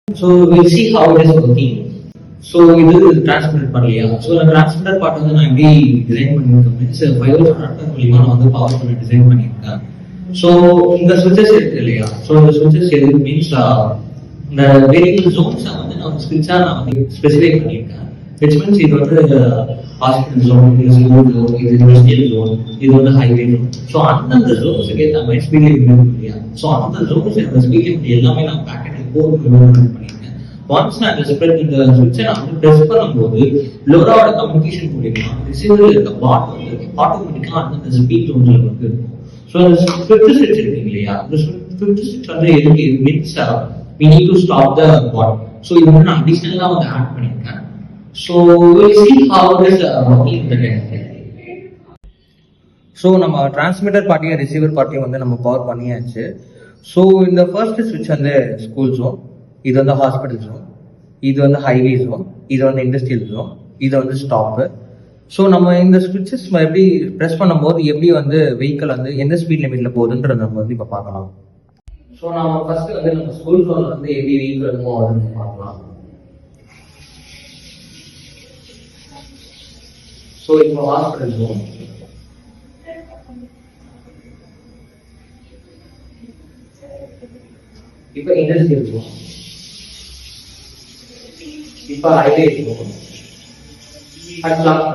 So we'll see how it is working. So இது transmitter part இல்லையா? So அந்த transmitter part வந்து நான் எப்படி டிசைன் பண்ணியிருக்கேன் மீன்ஸ் ஃபைபர் ப்ராடக்ட் மூலியமா நான் வந்து பவர் பண்ணி டிசைன் பண்ணியிருக்கேன். ஸோ இந்த சுவிச்சஸ் இருக்கு இல்லையா? ஸோ இந்த சுவிச்சஸ் எது மீன்ஸ் இந்த வேரியபிள் ஜோன்ஸை வந்து நான் ஸ்விட்சா நான் வந்து ஸ்பெசிஃபை பண்ணியிருக்கேன். விச் மீன்ஸ் இது வந்து ஹாஸ்பிட்டல் ஜோன், இது ஸ்கூல் ஜோன், இது இண்டஸ்ட்ரியல் ஜோன், இது வந்து ஹைவே ஜோன். ஸோ அந்தந்த ஜோன்ஸுக்கு ஏற்ற மாதிரி ஸ்பீட் லிமிட் இல்லையா? ஸோ அந்த ஜோன்ஸ் அந்த ஸ்பீட் லிமிட் எல்லாமே நான் பேக்கெட்டில் போர்டு பண்ணியிருக்கேன். ஒன்ஸ் நான் இந்த சுவிட்சை நான் வந்து ப்ரெஸ் பண்ணும்போது லோராவோட கம்யூனிகேஷன் மூலியமா ரிசீவர்ல இருக்க பாட் வந்து ஆட்டோமேட்டிக்கா அந்த ஸ்பீட் ஜோன்ல வந்து இருக்கும். ஸோ அந்த ஃபிஃப்த் ஸ்விட்ச் இருக்கு இல்லையா? இந்த ஃபிஃப்த் ஸ்விட்ச் வந்து எதுக்கு means we need to stop the bot. So இது வந்து நான் அடிஷனலா வந்து ஆட் பண்ணியிருக்கேன். So we'll see how it is working in the network. So நம்ம டிரான்ஸ்மிட்டர் பார்ட்டியும் ரிசீவர் பார்ட்டியும் வந்து நம்ம பவர் பண்ணியாச்சு. ஸோ இந்த ஃபர்ஸ்ட் ஸ்விட்ச் வந்து ஸ்கூல் ஜோன், இது வந்து ஹாஸ்பிட்டல் ஜோன், இது வந்து ஹைவே ஜோன், இது வந்து இண்டஸ்ட்ரியல் ஜோன், இது வந்து ஸ்டாப்பு. ஸோ நம்ம இந்த ஸ்விட்சஸ் எப்படி ப்ரெஸ் பண்ணும்போது எப்படி வந்து வெஹிக்கிள் வந்து எந்த ஸ்பீட் லிமிட்ல போகுதுன்றத நம்ம வந்து இப்போ பார்க்கலாம். ஸோ நம்ம ஃபர்ஸ்ட் வந்து நம்ம ஸ்கூல் ஜோன் வந்து எப்படி வெஹிக்கிள் இருக்குமோ அதுன்னு பார்க்கலாம். ஸோ இப்போ ஹாஸ்பிட்டல் ஜோன், இப்போ இண்டஸ்ட்ரியல் ஜோன், இப்போ ஹைவே ஜோன், அட் லாஸ்ட்